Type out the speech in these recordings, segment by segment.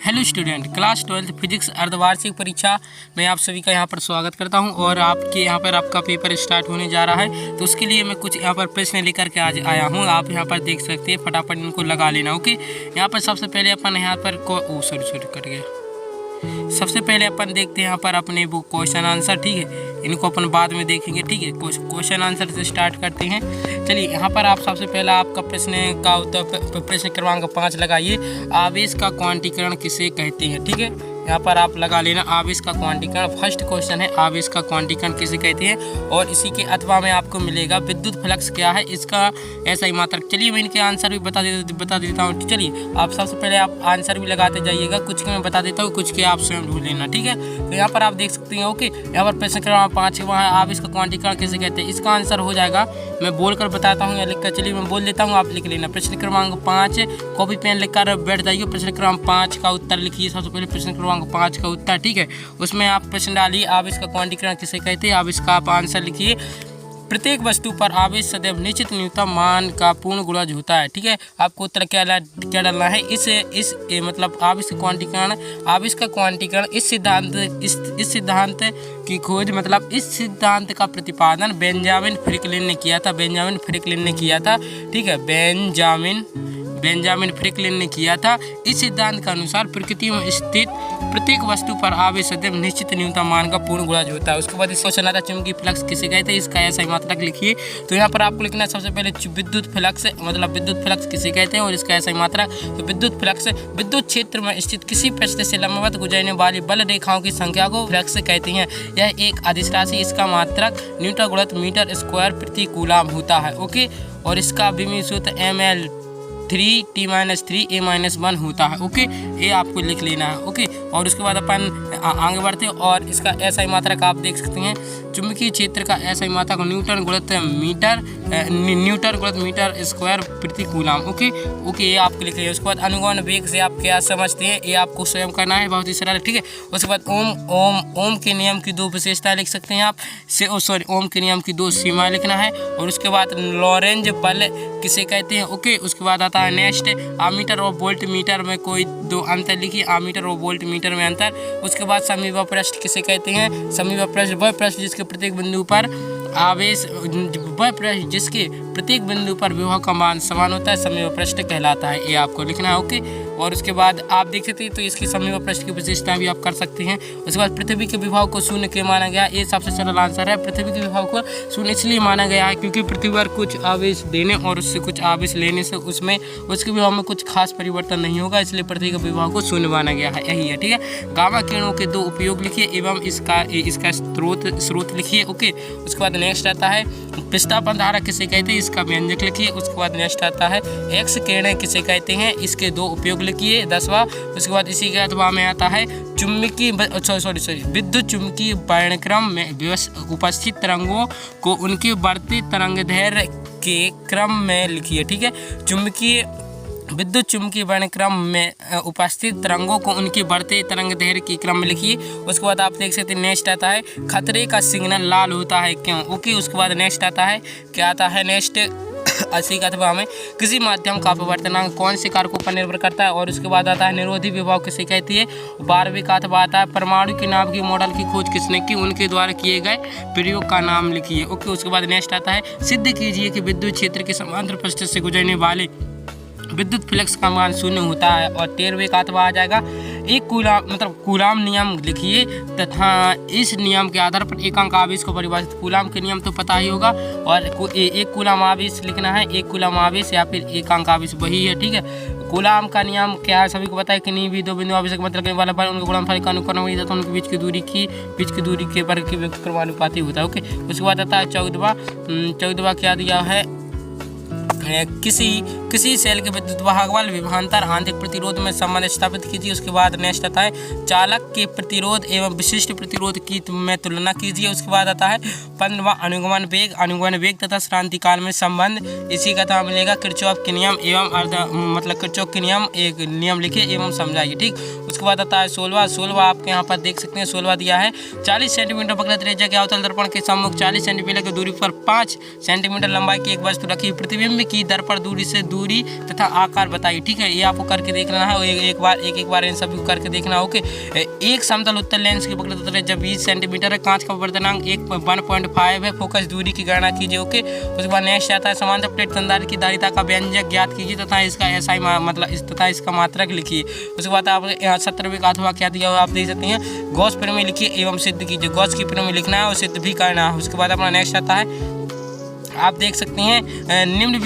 Hello student, class 12 physics अर्धवार्षिक परीक्षा में आप सभी का यहाँ पर स्वागत करता हूँ। और आपके यहाँ पर आपका पेपर स्टार्ट होने जा रहा है, तो उसके लिए मैं कुछ यहाँ पर प्रश्न लेकर के आज आया हूँ। आप यहाँ पर देख सकते हैं, फटाफट इनको लगा लेना। ओके, यहाँ पर सबसे पहले अपन यहाँ पर सॉरी कट गया। सबसे पहले अपन देखते हैं यहाँ पर अपने वो क्वेश्चन आंसर, ठीक है। इनको अपन बाद में देखेंगे, ठीक है। क्वेश्चन आंसर से स्टार्ट करते हैं। चलिए, यहाँ पर आप सबसे पहला आपका प्रश्न का उत्तर प्रश्न क्रमांक 5 लगाइए। आवेश का क्वांटीकरण किसे कहते हैं, ठीक है। यहाँ पर आप लगा लेना आवेश का क्वांटीकरण। फर्स्ट क्वेश्चन है, आवेश का क्वांटीकरण किसे कहते हैं। और इसी के अथवा में आपको मिलेगा विद्युत फ्लक्स क्या है, इसका ऐसा ही मात्रक। चलिए, मैं इनके आंसर भी बता देता हूँ। चलिए, आप सबसे पहले आप आंसर भी लगाते जाइएगा। कुछ के मैं बता देता हूँ, कुछ के आप स्वयं ढूंढ लेना, ठीक है। तो यहाँ पर आप देख सकते हैं। ओके, यहाँ पर प्रश्न क्रमांक 5 वहाँ आवेश का क्वांटीकरण किसे कहते हैं। इसका आंसर हो जाएगा, मैं बोलकर बताता हूँ या लिखकर। चलिए, मैं बोल देता हूँ, आप लिख लेना। प्रश्न क्रमांक 5 कॉपी पेन लिखकर बैठ जाइए। प्रश्न क्रमांक 5 का उत्तर लिखिए। सबसे पहले प्रश्न क्रमांक 5 का उत्तर, ठीक है। उसमें आप प्रश्न डालिए, आवेश का क्वांटीकरण किसे कहते हैं। आवेश का आप आंसर लिखिए। प्रत्येक वस्तु पर आवेश सदैव निश्चित न्यूनतम मान का पूर्ण गुणज होता है, ठीक है। आपको उत्तर क्या डालना है। इस मतलब आवेश का क्वांटीकरण इस सिद्धांत की खोज, मतलब इस सिद्धांत का प्रतिपादन बेंजामिन फ्रैंकलिन ने किया था, ठीक है। बेंजामिन फ्रैंकलिन ने किया था। इस सिद्धांत के अनुसार प्रकृति में स्थित प्रत्येक वस्तु पर आवेश सदैव निश्चित न्यूनतम मान का पूर्ण गुणज होता है। उसके बाद इस क्वेश्चन आता है, चुंबकीय फ्लक्स किसे कहते हैं। इसका ऐसा ही मात्रक लिखिए। तो यहाँ पर आपको लिखना है सबसे पहले विद्युत फ्लक्स किसे कहते हैं और इसका ऐसा ही मात्रक। तो विद्युत फ्लक्स विद्युत क्षेत्र में स्थित किसी पृष्ठ से लंबवत गुजरने वाली बल रेखाओं की संख्या को फ्लक्स कहते हैं। यह एक अदिश राशि, इसका मात्रक न्यूटन गुणित मीटर स्क्वायर प्रति कूलाम होता है। ओके, और इसका विमीय सूत्र ml 3t-3 a-1 होता है। ओके, ये आपको लिख लेना है। ओके, और उसके बाद अपन आगे बढ़ते हैं। और इसका ऐसा ही मात्रक आप देख सकते हैं। चुंबकीय क्षेत्र का ऐसा ही मात्रक न्यूटन गुणित मीटर स्क्वायर प्रति कूलाम। ओके, ये आपको लिख लिया। उसके बाद अनुगमन वेग से आप क्या समझते हैं, ये आपको स्वयं करना है, बहुत ही सरल, ठीक है। उसके बाद ओम के नियम की 2 विशेषताएं लिख सकते हैं आप। ओम के नियम की 2 सीमाएं लिखना है। और उसके बाद लॉरेंज बल किसे कहते हैं। ओके, उसके बाद आता है नेक्स्ट, आमीटर और वोल्ट मीटर में कोई 2 अंतर लिखिए। आमीटर और वोल्ट मीटर में अंतर। उसके बाद समीप पृष्ठ किसे कहते हैं। समीप पृष्ठ वह पृष्ठ जिसके प्रत्येक बिंदु पर आवेश, वह पृष्ठ जिसके प्रत्येक बिंदु पर विभव का मान समान होता है, समीप पृष्ठ कहलाता है। ये आपको लिखना है। ओके, और उसके बाद आप देख सकते हैं, तो इसकी समीप पृष्ठ की विशेषताएं भी आप कर सकते हैं। उसके बाद पृथ्वी के विभव को शून्य क्यों माना गया। ये सबसे सरल आंसर है। पृथ्वी के विभव को शून्य इसलिए माना गया है क्योंकि पृथ्वी पर कुछ आवेश देने और उससे कुछ आवेश लेने से उसके विभव में कुछ खास परिवर्तन नहीं होगा, इसलिए पृथ्वी के विभव को शून्य माना गया है। यही है, ठीक है। गामा किरणों के 2 उपयोग लिखिए एवं इसका स्रोत लिखिए। ओके, उसके बाद नेक्स्ट आता है विस्थापन धारा किसे कहते हैं, इसका व्यंजक लिखिए। उसके बाद नेक्स्ट आता है एक्स किरणें किसे कहते हैं, इसके 2 उपयोग लिखिए, 10वां। उसके बाद इसी के अथवा में आता है विद्युत चुम्बकीय वर्णक्रम में उपस्थित तरंगों को उनके बढ़ते तरंगदैर्घ्य के क्रम में लिखिए, ठीक है। विद्युत चुम्बकीय वर्णक्रम में उपस्थित तरंगों को उनके बढ़ते तरंगदैर्घ्य के क्रम में लिखिए। उसके बाद आप देख सकते हैं नेक्स्ट आता है खतरे का सिग्नल लाल होता है क्यों। ओके, उसके बाद नेक्स्ट आता है, क्या आता है नेक्स्ट, 80 का अथवा में किसी माध्यम का अपवर्तनांक कौन से कारकों पर निर्भर करता है। और उसके बाद आता है निरोधी विभव किसे कहती है। 12वीं का अथवा आता है परमाणु के नाम की मॉडल की खोज किसने की, उनके द्वारा किए गए प्रयोग का नाम लिखिए। ओके, उसके बाद नेक्स्ट आता है सिद्ध कीजिए कि विद्युत क्षेत्र के समांतर पृष्ठ से गुजरने वाले विद्युत फ्लक्स का मान शून्य होता है। और 13वें का अथवा आ जाएगा एक कूलाम नियम लिखिए तथा इस नियम के आधार पर एकांक आवेश को परिभाषित। कूलाम के नियम तो पता ही होगा। और एक कूलाम आवेश लिखना है, एक कूलाम आवेश या फिर एकांक आवेश, वही है, ठीक है। कूलाम का नियम क्या है, सभी को पता है कि नहीं भी 2 बिंदु आवेश का मतलब करने वाला पर उनके गुणनफल का अनुकरण वही था, उनके बीच की दूरी के वर्ग के क्रमानुपाती होता है। ओके, उसके बाद आता है 14वां क्या दिया है, किसी सेल के विद्युत वाहक बल विभवांतर आंतरिक प्रतिरोध में संबंध स्थापित कीजिए। उसके बाद नेक्स्ट आता है चालक के प्रतिरोध एवं विशिष्ट प्रतिरोध की में तुलना कीजिए। उसके बाद आता है 15वां अनुगमन वेग तथा श्रांति काल में संबंध। इसी का था मिलेगा किरचॉफ के नियम एवं किरचॉफ के नियम एक नियम लिखिए एवं समझाइए, ठीक। उसके बाद आता है 16 आपके यहाँ पर देख सकते हैं 16 दिया है। 40 सेंटीमीटर वक्रता त्रिज्या के अवतल दर्पण के सम्मुख 40 सेंटीमीटर की दूरी पर 5 सेंटीमीटर लंबाई की एक वस्तु रखी, प्रतिबिंब की दर्पण दूरी से दूरी तथा आकार बताइए। ठीक है, ये आपको करके देखना है और एक बार इन सभी को करके देखना है। ओके, एक समतल उत्तल लेंस की वक्रता त्रिज्या 20 सेंटीमीटर है, कांच का अपवर्तनांक 1.5 है, फोकस दूरी की गणना कीजिए। ओके, उसके बाद नेक्स्ट आता है समांतर प्लेट तंदार की धारिता का व्यंजक ज्ञात कीजिए तथा इसका एसआई मतलब तथा इसका मात्रक लिखिए। उसके बाद आप 17वें का अथवा क्या दिया हुआ आप देख सकते हैं, गॉस प्रमेय लिखिए एवं सिद्ध कीजिए। गॉस की प्रमेय लिखना है और सिद्ध भी करना है। उसके बाद अपना नेक्स्ट आता है, आप देख सकते हैं निम्न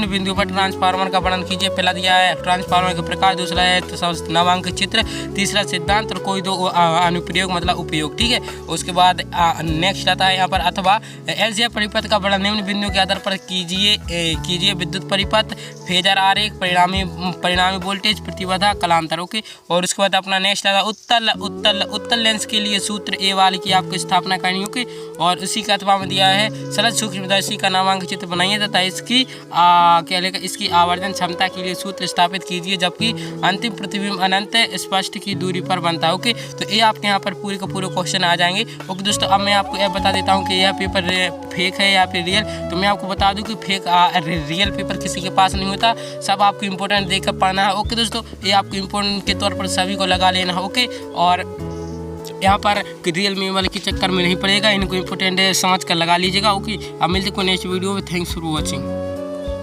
बिंदुओं पर ट्रांसफार्मर का वर्णन कीजिए। पहला दिया है ट्रांसफार्मर का प्रकार, दूसरा है नवांक चित्र, तीसरा सिद्धांत और कोई दो अनुप्रयोग मतलब उपयोग। ठीक है, उसके बाद नेक्स्ट आता है यहाँ पर अथवा एलजीएफ परिपथ का वर्णन निम्न बिंदुओं के आधार पर कीजिए। विद्युत परिपथ, फेजर आरेख, परिणामी वोल्टेज, प्रतिबाधा, कलांतर। ओके, और उसके बाद अपना नेक्स्ट आता है उत्तल लेंस के लिए सूत्र ए वाली की आपको स्थापना करनी होगी और उसी का अथवा में दिया है सरल सूक्ष्मदर्शी का नामांक चित्र बनाइए तथा इसकी आवर्धन क्षमता के लिए सूत्र स्थापित कीजिए, जबकि अंतिम प्रतिबिंब अनंत स्पष्ट की दूरी पर बनता है। ओके, तो ये आपके यहाँ पर पूरे का पूरे क्वेश्चन आ जाएंगे। ओके दोस्तों, अब मैं आपको यह बता देता हूँ कि यह पेपर फेक है या फिर रियल। तो मैं आपको बता दूं कि फेक रियल पेपर किसी के पास नहीं होता, सब आपको इम्पोर्टेंट देखकर पढ़ना है। ओके दोस्तों, ये आपको इम्पोर्टेंट के तौर पर सभी को लगा लेना है। ओके, और यहाँ पर रियल में वाले के चक्कर में नहीं पड़ेगा, इनको इम्पोर्टेंट समझ कर लगा लीजिएगा। ओके, अब मिलते को नेक्स्ट वीडियो में। Thanks for watching.